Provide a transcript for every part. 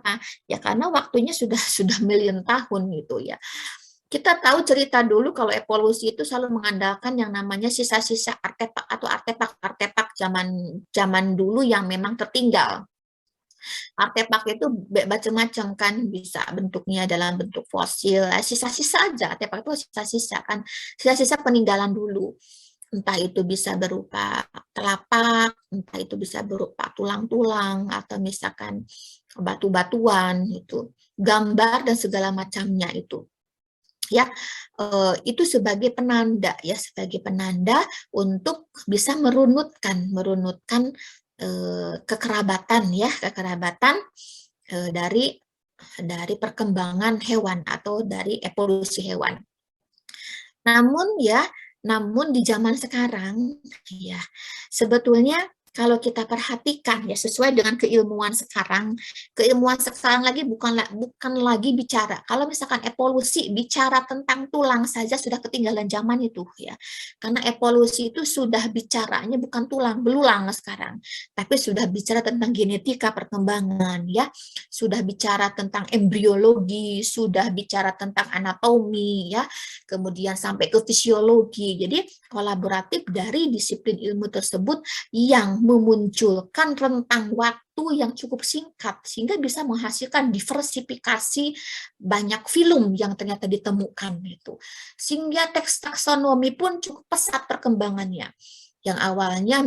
Kenapa? Ya karena waktunya sudah sudah miliun tahun gitu ya. Kita tahu cerita dulu kalau evolusi itu selalu mengandalkan yang namanya sisa-sisa artefak atau artefak-artefak zaman dulu yang memang tertinggal. Artefak itu macam-macam kan, bisa bentuknya dalam bentuk fosil, sisa-sisa aja, artefak itu sisa-sisa kan, sisa-sisa peninggalan dulu. Entah itu bisa berupa telapak, entah itu bisa berupa tulang-tulang, atau misalkan batu-batuan, itu gambar dan segala macamnya itu. Ya, itu sebagai penanda ya, sebagai penanda untuk bisa merunutkan kekerabatan ya, kekerabatan dari perkembangan hewan atau dari evolusi hewan. Namun di zaman sekarang ya, sebetulnya kalau kita perhatikan ya, sesuai dengan keilmuan sekarang lagi bukan lagi bicara. Kalau misalkan evolusi bicara tentang tulang saja sudah ketinggalan zaman itu ya. Karena evolusi itu sudah bicaranya bukan tulang belulang sekarang, tapi sudah bicara tentang genetika perkembangan ya, sudah bicara tentang embriologi, sudah bicara tentang anatomi ya, kemudian sampai ke fisiologi. Jadi kolaboratif dari disiplin ilmu tersebut yang memunculkan rentang waktu yang cukup singkat sehingga bisa menghasilkan diversifikasi banyak film yang ternyata ditemukan gitu. Sehingga teks taksonomi pun cukup pesat perkembangannya. Yang awalnya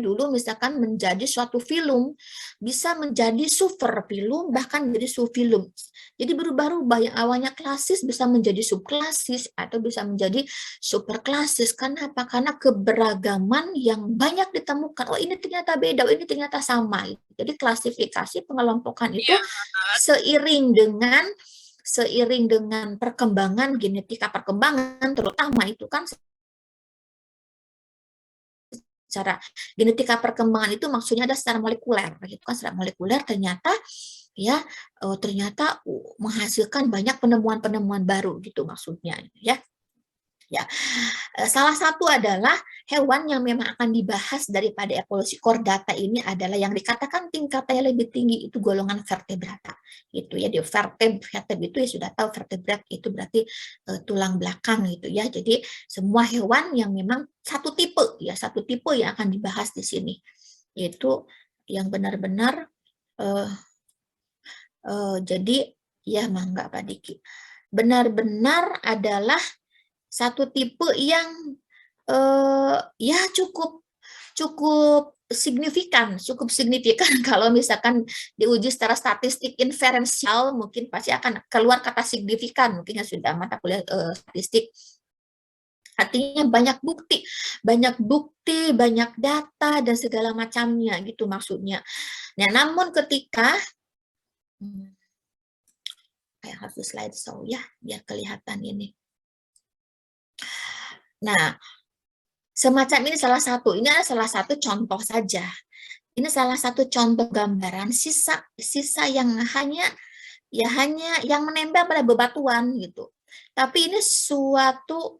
dulu misalkan menjadi suatu film, bisa menjadi super film, bahkan menjadi subfilm. Jadi berubah-ubah, yang awalnya klasis bisa menjadi subklasis, atau bisa menjadi super klasis. Karena apa? Karena keberagaman yang banyak ditemukan. Oh ini ternyata beda, oh ini ternyata sama. Jadi klasifikasi pengelompokan itu Iya. seiring dengan perkembangan genetika perkembangan, terutama itu kan secara genetika perkembangan itu maksudnya ada secara molekuler gitu kan, secara molekuler ternyata ya menghasilkan banyak penemuan-penemuan baru gitu maksudnya ya. Ya, salah satu adalah hewan yang memang akan dibahas daripada evolusi chordata ini adalah yang dikatakan tingkatnya lebih tinggi itu golongan vertebrata. Itu ya, di vertebrat itu ya sudah tahu, vertebrat itu berarti tulang belakang gitu ya. Jadi semua hewan yang memang satu tipe yang akan dibahas di sini. Yaitu yang benar-benar jadi ya mangga Pak Diki. Benar-benar adalah satu tipe yang ya cukup signifikan kalau misalkan diuji secara statistik inferensial mungkin pasti akan keluar kata signifikan, mungkin ya sudah mata kuliah statistik. Artinya banyak bukti, banyak data dan segala macamnya gitu maksudnya. Nah, namun ketika kayak harus slide show ya biar kelihatan ini. Nah, semacam ini adalah salah satu contoh saja. Ini salah satu contoh gambaran sisa yang hanya yang menempel pada bebatuan gitu. Tapi ini suatu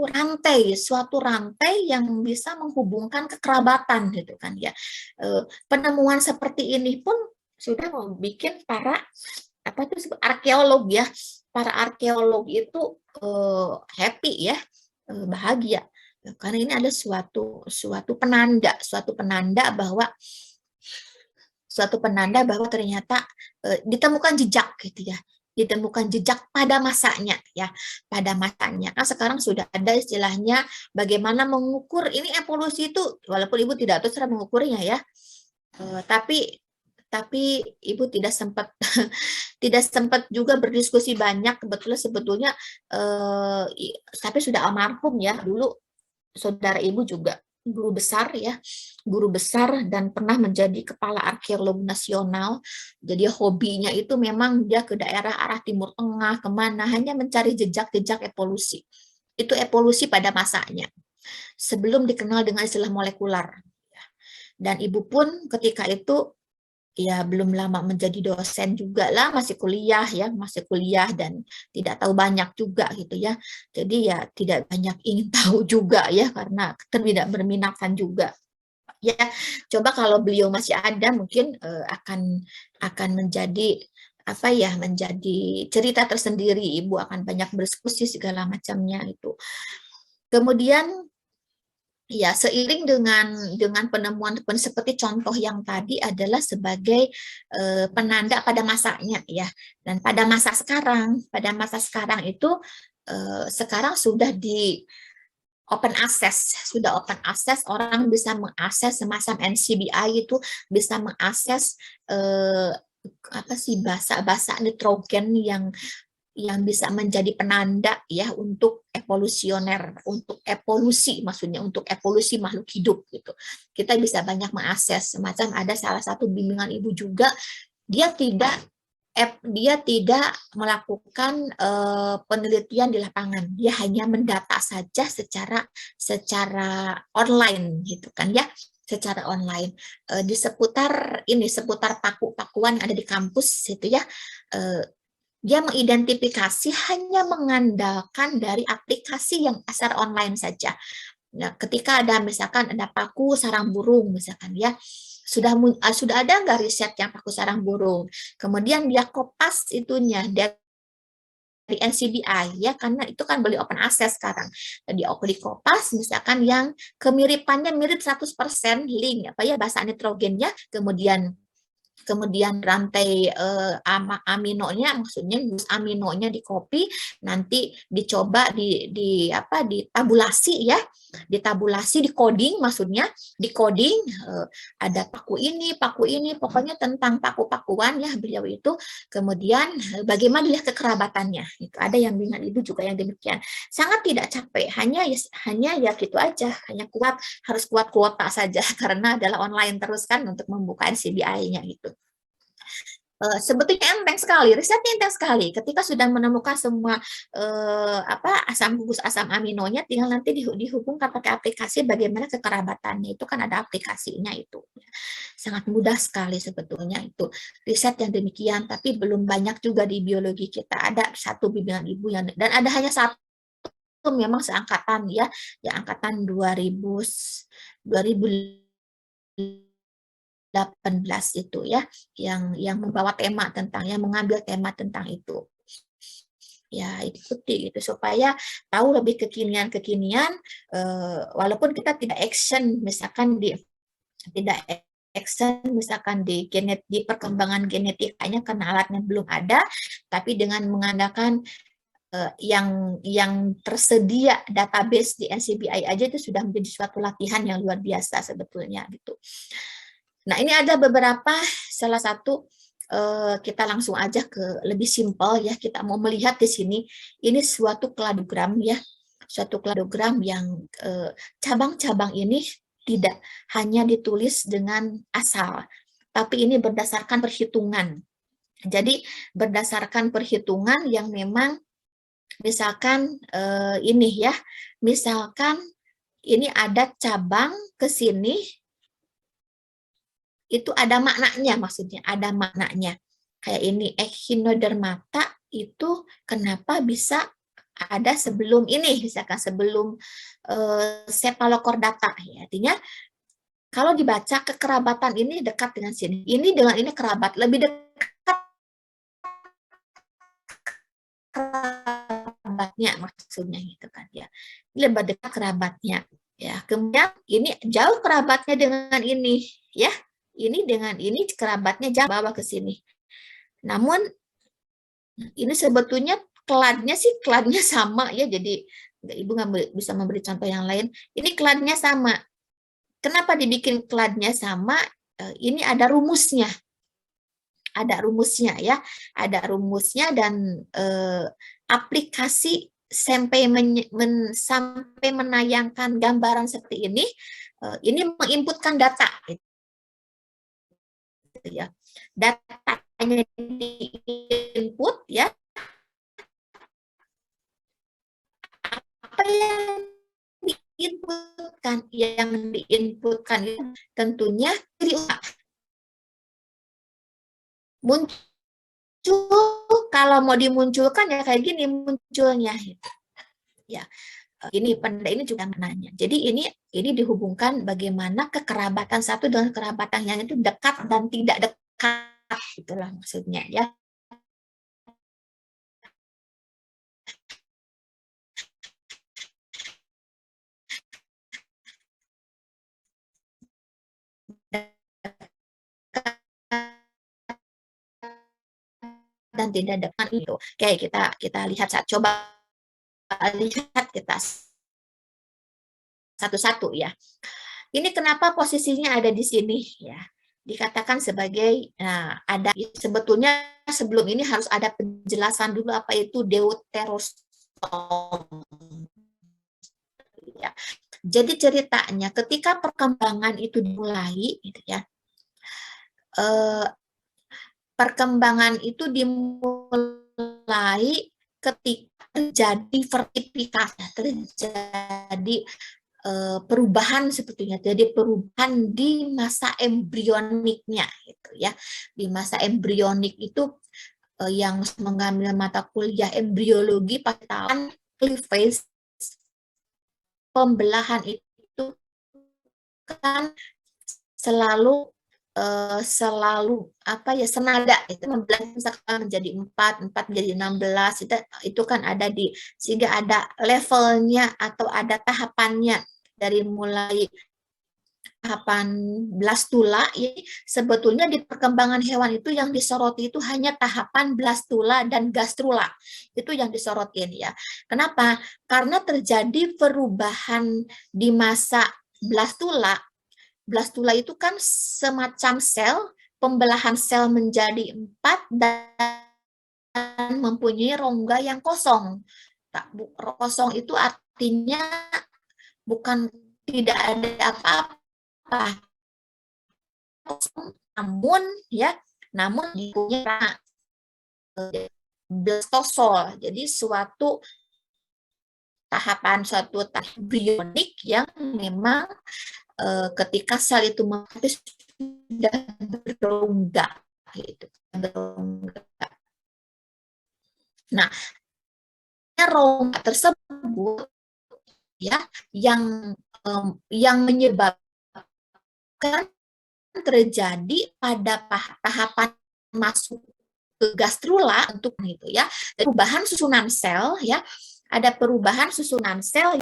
rantai yang bisa menghubungkan kekerabatan gitu kan ya. Penemuan seperti ini pun sudah membuat para arkeolog ya. Para arkeolog itu happy ya, bahagia karena ini ada suatu penanda bahwa ternyata ditemukan jejak gitu ya, ditemukan jejak pada masanya ya, pada masanya kan sekarang sudah ada istilahnya bagaimana mengukur ini evolusi itu, walaupun ibu tidak tahu cara mengukurnya ya, tapi ibu tidak sempat tidak sempat juga berdiskusi banyak kebetulan sebetulnya tapi sudah almarhum ya dulu saudara ibu juga guru besar dan pernah menjadi kepala arkeolog nasional. Jadi hobinya itu memang dia ke daerah arah Timur Tengah kemana hanya mencari jejak-jejak evolusi. Itu evolusi pada masanya sebelum dikenal dengan istilah molekular. Dan ibu pun ketika itu ya belum lama menjadi dosen juga lah, masih kuliah dan tidak tahu banyak juga gitu ya. Jadi ya tidak banyak ingin tahu juga ya karena tidak berminatan juga. Ya, coba kalau beliau masih ada mungkin akan menjadi apa ya, menjadi cerita tersendiri. Ibu akan banyak berdiskusi segala macamnya itu. Kemudian ya, seiring dengan penemuan seperti contoh yang tadi adalah sebagai penanda pada masanya ya. Dan pada masa sekarang itu sekarang sudah di open access, orang bisa mengakses semacam NCBI itu, bisa mengakses apa sih, basa nitrogen yang bisa menjadi penanda ya untuk evolusioner, untuk evolusi, maksudnya untuk evolusi makhluk hidup gitu. Kita bisa banyak mengakses. Semacam ada salah satu bimbingan ibu juga, dia tidak melakukan penelitian di lapangan, dia hanya mendata saja secara online gitu kan ya, secara online di seputar paku-pakuan yang ada di kampus itu ya. Dia mengidentifikasi hanya mengandalkan dari aplikasi yang asal online saja. Nah, ketika ada misalkan ada paku sarang burung misalkan ya, sudah ada nggak riset yang paku sarang burung? Kemudian dia kopas itunya dari NCBI ya, karena itu kan beli open access sekarang. Di beli kopas misalkan yang kemiripannya mirip 100% link apa ya, basa nitrogennya, kemudian rantai aminonya, maksudnya aminonya di copy, nanti dicoba ditabulasi ya, di coding, maksudnya di coding ada paku ini, pokoknya tentang paku-pakuan ya beliau itu. Kemudian bagaimana dia kekerabatannya, itu ada yang dengan ibu juga yang demikian, sangat tidak capek, hanya ya gitu aja, hanya harus kuat kuota saja karena adalah online terus kan untuk membuka NCBI-nya gitu. Sebetulnya enteng sekali, risetnya enteng sekali. Ketika sudah menemukan semua asam gugus asam aminonya, tinggal nanti dihubungkan pakai aplikasi bagaimana kekerabatannya. Itu kan ada aplikasinya itu. Sangat mudah sekali sebetulnya itu riset yang demikian, tapi belum banyak juga di biologi kita. Ada satu bimbingan ibu dan ada hanya satu memang seangkatan ya, yang angkatan 2018 itu ya, yang membawa tema yang mengambil tema tentang itu. Ya, ikuti gitu supaya tahu lebih kekinian walaupun kita tidak action misalkan di perkembangan genetikanya karena alatnya belum ada, tapi dengan mengandalkan yang tersedia database di NCBI aja itu sudah menjadi suatu latihan yang luar biasa sebetulnya gitu. Nah, ini ada beberapa, salah satu kita langsung aja ke lebih simpel ya, kita mau melihat di sini, ini suatu kladogram ya, suatu kladogram yang cabang-cabang ini tidak hanya ditulis dengan asal, tapi ini berdasarkan perhitungan. Jadi berdasarkan perhitungan yang memang misalkan ini ya, misalkan ini ada cabang ke sini, itu ada maknanya, maksudnya ada maknanya. Kayak ini echinodermata itu kenapa bisa ada sebelum ini, misalkan sebelum cephalochordata ya. Artinya kalau dibaca kekerabatan ini dekat dengan sini. Ini dengan ini kerabat, lebih dekat kerabatnya maksudnya gitu kan ya. Lebih dekat kerabatnya ya. Kemudian ini jauh kerabatnya dengan ini ya. Ini dengan ini kerabatnya jauh bawa ke sini. Namun ini sebetulnya kladnya sama ya, jadi ibu nggak bisa memberi contoh yang lain. Ini kladnya sama. Kenapa dibikin kladnya sama? Ini ada rumusnya ya, ada rumusnya dan aplikasi sampai menayangkan gambaran seperti ini menginputkan data gitu ya. Datanya diinput ya, apa yang diinputkan itu tentunya muncul, kalau mau dimunculkan ya kayak gini munculnya ya. Ini Panda ini juga menanya. Jadi ini dihubungkan bagaimana kekerabatan satu dengan kekerabatan yang itu dekat dan tidak dekat, itulah maksudnya ya. Dan tidak dekat itu. Oke, kita lihat, coba lihat kita satu-satu ya. Ini kenapa posisinya ada di sini ya? Dikatakan sebagai ada, sebetulnya sebelum ini harus ada penjelasan dulu apa itu deuterostom. Ya. Jadi ceritanya ketika perkembangan itu dimulai, gitu ya, perkembangan itu dimulai ketika terjadi vertifikasi, terjadi perubahan sebetulnya, jadi perubahan di masa embrioniknya, gitu ya. Di masa embrionik itu yang mengambil mata kuliah embriologi pada tahun cleavage, pembelahan itu kan selalu apa ya, senada itu membelah misalkan menjadi 4 menjadi 16, itu kan ada di, sehingga ada levelnya atau ada tahapannya dari mulai tahapan blastula. Ya, sebetulnya di perkembangan hewan itu yang disoroti itu hanya tahapan blastula dan gastrula, itu yang disorotin ya. Kenapa? Karena terjadi perubahan di masa blastula. Blastula itu kan semacam sel, pembelahan sel menjadi 4 dan mempunyai rongga yang kosong. Kosong itu artinya bukan tidak ada apa-apa, namun ya, namun punya blastosol. Jadi suatu tahapan, suatu embrionik yang memang ketika sel itu sudah berongga, gitu, berongga. Nah, rongga tersebut ya yang menyebabkan terjadi pada tahapan masuk ke gastrula untuk itu ya, perubahan susunan sel ya, ada perubahan susunan sel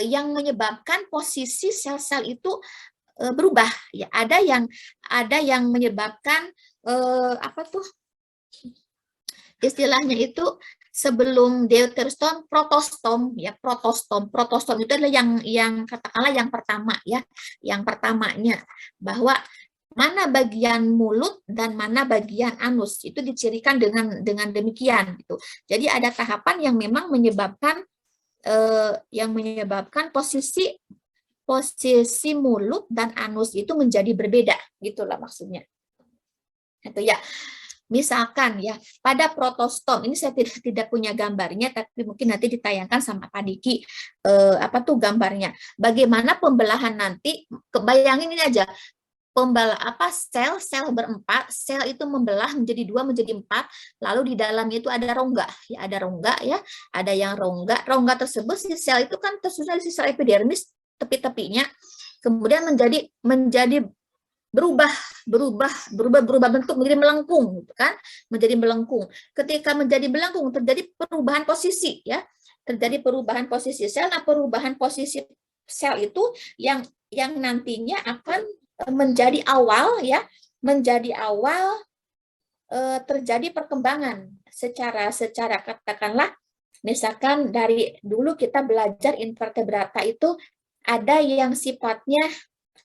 yang menyebabkan posisi sel-sel itu berubah ya. Ada yang menyebabkan apa tuh istilahnya itu, sebelum deuterostom, protostom ya, protostom itu adalah yang katakanlah yang pertama ya, yang pertamanya, bahwa mana bagian mulut dan mana bagian anus itu dicirikan dengan demikian gitu. Jadi ada tahapan yang memang menyebabkan posisi mulut dan anus itu menjadi berbeda, gitulah maksudnya. Itu ya. Misalkan ya, pada protostom ini saya tidak punya gambarnya, tapi mungkin nanti ditayangkan sama Pak Diki apa tuh gambarnya. Bagaimana pembelahan nanti, kebayangin ini aja, sel berempat, sel itu membelah menjadi 2 menjadi 4, lalu di dalamnya itu ada rongga ya, ada yang rongga tersebut, si sel itu kan tersusun dari sel epidermis, tepi-tepinya kemudian menjadi berubah bentuk menjadi melengkung, gitu kan, menjadi melengkung. Ketika menjadi melengkung terjadi perubahan posisi ya, terjadi perubahan posisi sel. Nah, perubahan posisi sel itu yang nantinya akan menjadi awal terjadi perkembangan secara katakanlah, misalkan dari dulu kita belajar invertebrata itu ada yang sifatnya,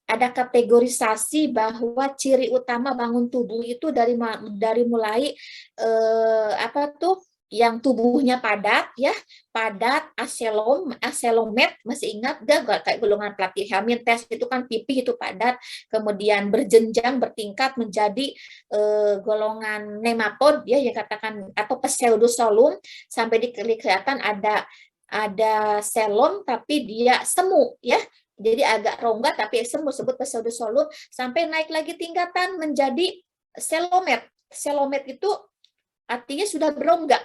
ada kategorisasi bahwa ciri utama bangun tubuh itu dari mulai apa tuh, yang tubuhnya padat ya, padat, aselomet, masih ingat gak kayak golongan platyhelminthes itu kan pipih itu padat, kemudian berjenjang bertingkat menjadi golongan nematod ya, yang katakan, atau pseudosolum, sampai kelihatan ada selom tapi dia semu ya, jadi agak rongga tapi semu, sebut pseudosolum, sampai naik lagi tingkatan menjadi selomet. Selomet itu artinya sudah berongga.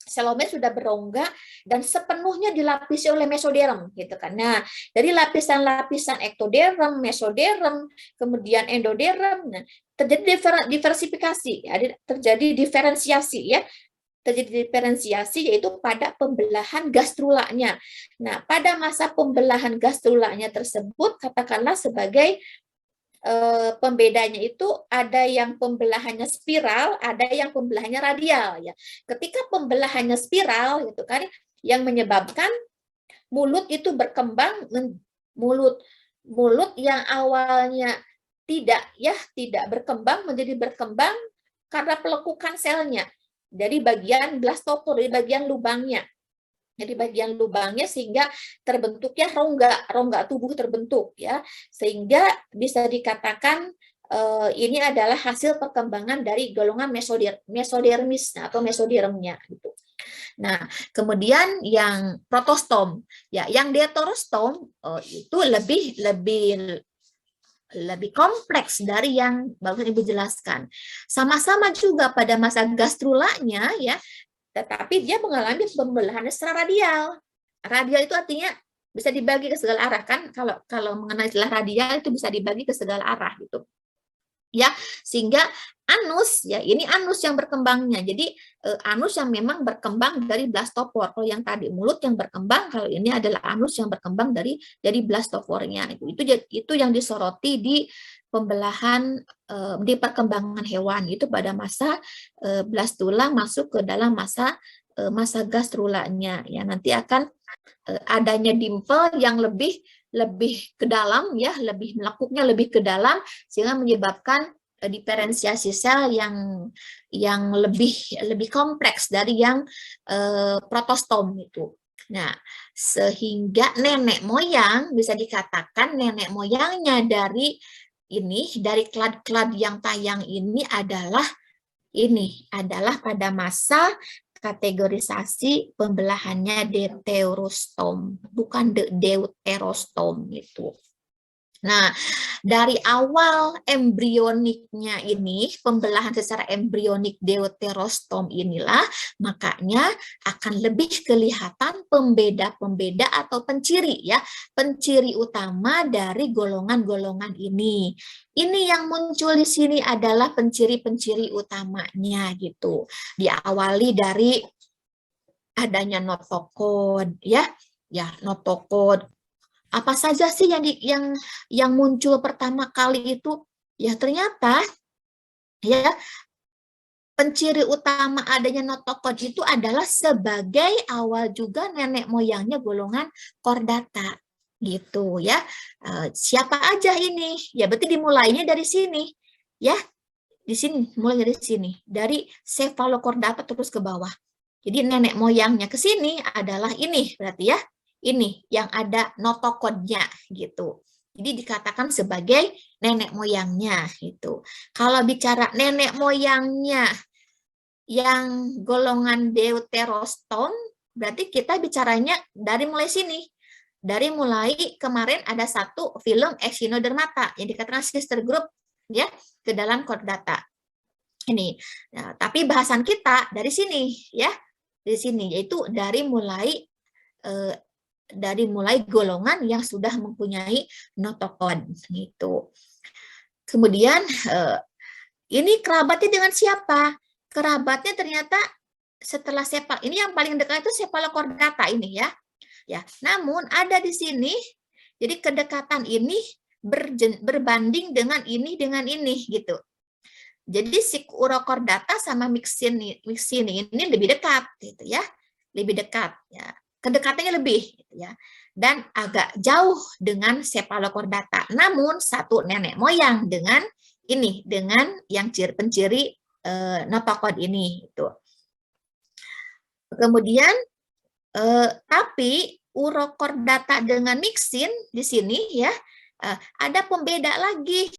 Telomer sudah berongga dan sepenuhnya dilapisi oleh mesoderm gitu kan. Nah, dari lapisan-lapisan ektoderm, mesoderm, kemudian endoderm, nah, terjadi diversifikasi, terjadi diferensiasi ya. Terjadi diferensiasi yaitu pada pembelahan gastrulanya. Nah, pada masa pembelahan gastrulanya tersebut katakanlah sebagai pembedanya itu ada yang pembelahannya spiral, ada yang pembelahannya radial ya. Ketika pembelahannya spiral gitu kan yang menyebabkan mulut itu berkembang, mulut yang awalnya tidak berkembang menjadi berkembang karena pelekukan selnya dari bagian blastopor, dari bagian lubangnya. Jadi bagian lubangnya sehingga terbentuknya rongga tubuh terbentuk ya, sehingga bisa dikatakan ini adalah hasil perkembangan dari golongan mesodermis atau mesodermnya gitu. Nah, kemudian yang protostom ya, yang deuterostom itu lebih kompleks dari yang barusan Ibu jelaskan. Sama-sama juga pada masa gastrulanya ya, tetapi dia mengalami pembelahan secara radial. Radial itu artinya bisa dibagi ke segala arah kan? Kalau mengenai istilah radial itu bisa dibagi ke segala arah gitu. Ya, sehingga anus ya, ini anus yang berkembangnya. Jadi anus yang memang berkembang dari blastopor. Kalau yang tadi mulut yang berkembang, kalau ini adalah anus yang berkembang dari blastopornya. Itu yang disoroti di pembelahan di perkembangan hewan itu pada masa blastula masuk ke dalam masa gastrulanya ya, nanti akan adanya dimple yang lebih ke dalam ya, lebih melekuknya lebih ke dalam sehingga menyebabkan diferensiasi sel yang lebih kompleks dari yang protostom itu. Nah, sehingga nenek moyang bisa dikatakan nenek moyangnya dari klad-klad yang tayang ini adalah pada masa kategorisasi pembelahannya deuterostom, bukan deuterostom itu. Nah, dari awal embrioniknya ini, pembelahan secara embrionik deuterostom inilah, makanya akan lebih kelihatan pembeda-pembeda atau penciri ya, penciri utama dari golongan-golongan ini. Ini yang muncul di sini adalah penciri-penciri utamanya gitu. Diawali dari adanya notokod ya, notokod. Apa saja sih yang muncul pertama kali itu? Ya ternyata ya penciri utama adanya notokod itu adalah sebagai awal juga nenek moyangnya golongan chordata gitu ya. Siapa aja ini? Ya berarti dimulainya dari sini ya. Di sini mulai dari sini, dari cephalochordata terus ke bawah. Jadi nenek moyangnya ke sini adalah ini berarti ya. Ini yang ada notokodnya gitu. Jadi dikatakan sebagai nenek moyangnya gitu. Kalau bicara nenek moyangnya yang golongan deuterostom, berarti kita bicaranya dari mulai sini. Dari mulai kemarin ada satu film Echinodermata yang dikatakan sister group ya ke dalam chordata. Ini. Nah, tapi bahasan kita dari sini ya. Dari sini yaitu dari mulai golongan yang sudah mempunyai notokod gitu. Kemudian ini kerabatnya dengan siapa? Kerabatnya ternyata setelah ini yang paling dekat itu cephalochordata ini ya. Ya, namun ada di sini jadi kedekatan ini berbanding dengan ini gitu. Jadi si urochordata sama mixin ini lebih dekat gitu ya. Lebih dekat ya. Kedekatannya lebih gitu ya. Dan agak jauh dengan cephalochordata. Namun satu nenek moyang dengan yang penciri notokod ini itu. Kemudian tapi urochordata dengan mixin di sini ya ada pembeda lagi